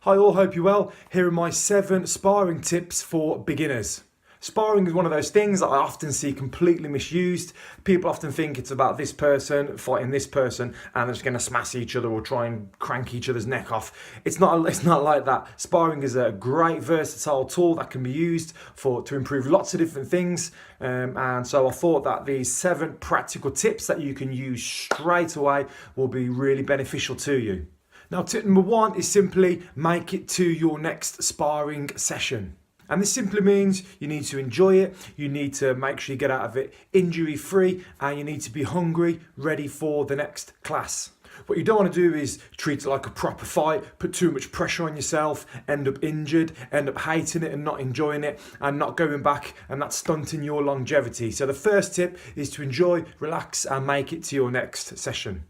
Hi all, hope you're well. Here are my 7 sparring tips for beginners. Sparring is one of those things that I often see completely misused. People often think it's about this person fighting this person and they're just going to smash each other or try and crank each other's neck off. It's not like that. Sparring is a great versatile tool that can be used to improve lots of different things. And so I thought that these 7 practical tips that you can use straight away will be really beneficial to you. Now, tip number 1 is simply make it to your next sparring session. And this simply means you need to enjoy it, you need to make sure you get out of it injury free, and you need to be hungry, ready for the next class. What you don't want to do is treat it like a proper fight, put too much pressure on yourself, end up injured, end up hating it and not enjoying it and not going back, and that's stunting your longevity. So the first tip is to enjoy, relax and make it to your next session.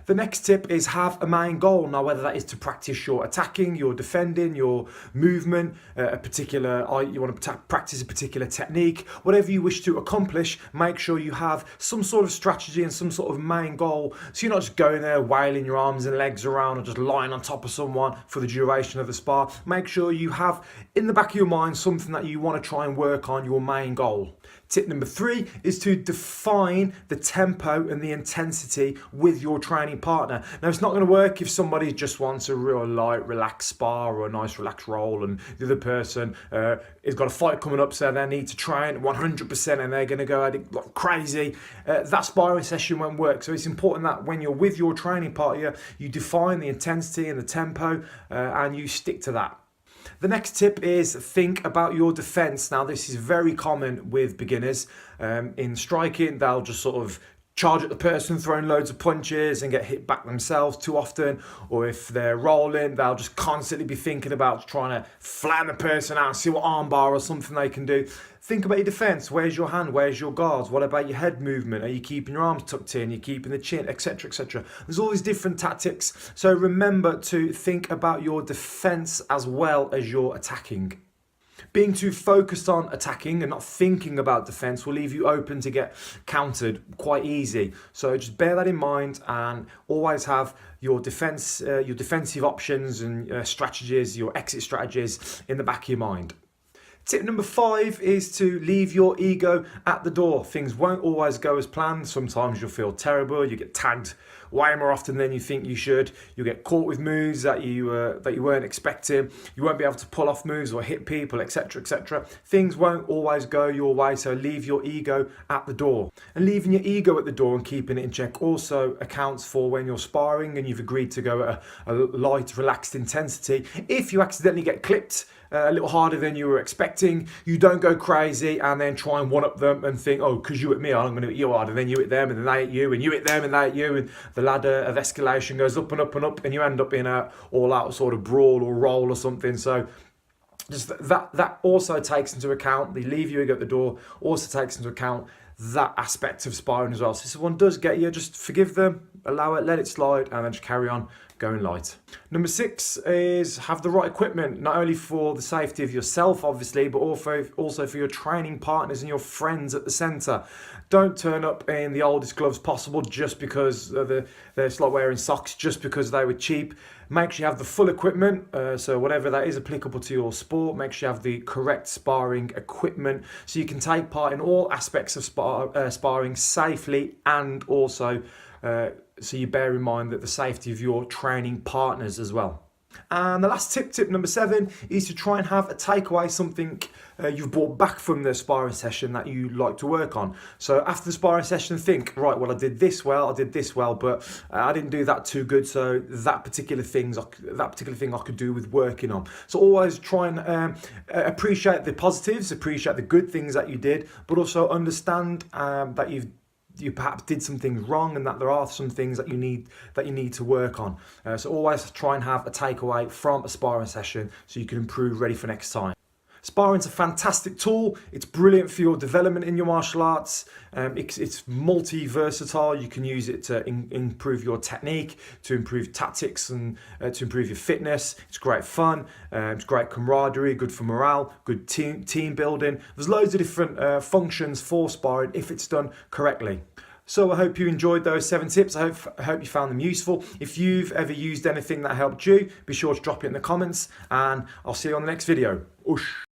The next tip is have a main goal. Now, whether that is to practice your attacking, your defending, your movement, you want to practice a particular technique, whatever you wish to accomplish, make sure you have some sort of strategy and some sort of main goal. So you're not just going there wailing your arms and legs around or just lying on top of someone for the duration of the spar. Make sure you have in the back of your mind something that you want to try and work on, your main goal. Tip number 3 is to define the tempo and the intensity with your training partner. Now, it's not going to work if somebody just wants a real light, relaxed spar or a nice relaxed roll, and the other person has got a fight coming up, so they need to train 100% and they're going to go at it like crazy. That sparring session won't work. So it's important that when you're with your training partner, you define the intensity and the tempo and you stick to that. The next tip is think about your defense. Now, this is very common with beginners. In striking, they'll just sort of charge at the person, throwing loads of punches and get hit back themselves too often. Or if they're rolling, they'll just constantly be thinking about trying to flatten the person out and see what armbar or something they can do. Think about your defense. Where's your hand? Where's your guards? What about your head movement? Are you keeping your arms tucked in? Are you keeping the chin, etc., etc.? There's all these different tactics. So remember to think about your defense as well as your attacking. Being too focused on attacking and not thinking about defense will leave you open to get countered quite easy. So just bear that in mind and always have your defensive options and strategies, your exit strategies in the back of your mind. Tip number 5 is to leave your ego at the door. Things won't always go as planned. Sometimes you'll feel terrible. You get tagged way more often than you think you should. You'll get caught with moves that you weren't expecting. You won't be able to pull off moves or hit people, etc., etc. Things won't always go your way, so leave your ego at the door. And leaving your ego at the door and keeping it in check also accounts for when you're sparring and you've agreed to go at a light, relaxed intensity. If you accidentally get clipped a little harder than you were expecting, you don't go crazy and then try and one-up them and think, oh, because you hit me, I'm going to hit you harder, then you hit them and then they hit you and you hit them and they hit you, and the ladder of escalation goes up and up and up and you end up in a all-out sort of brawl or roll or something. So just that also takes into account, the leave you at the door also takes into account that aspect of sparring as well. So if someone does get you, just forgive them, allow it, let it slide, and then just carry on going light. Number 6 is have the right equipment, not only for the safety of yourself, obviously, but also for your training partners and your friends at the centre. Don't turn up in the oldest gloves possible just because they're like wearing socks, just because they were cheap. Make sure you have the full equipment, so whatever that is applicable to your sport, make sure you have the correct sparring equipment so you can take part in all aspects of sparring safely, and also so you bear in mind that the safety of your training partners as well. And the last tip number 7, is to try and have a takeaway, something you've brought back from the sparring session that you like to work on. So after the sparring session, think, right, well, I did this well, but I didn't do that too good. So that particular thing I could do with working on. So always try and appreciate the positives, appreciate the good things that you did, but also understand that you perhaps did some things wrong and that there are some things that you need to work on. So always try and have a takeaway from a sparring session so you can improve ready for next time. Sparring's a fantastic tool. It's brilliant for your development in your martial arts. It's multi-versatile. You can use it to improve your technique, to improve tactics, and to improve your fitness. It's great fun. It's great camaraderie, good for morale, good team building. There's loads of different functions for sparring if it's done correctly. So I hope you enjoyed those 7 tips. I hope you found them useful. If you've ever used anything that helped you, be sure to drop it in the comments, and I'll see you on the next video. Oosh.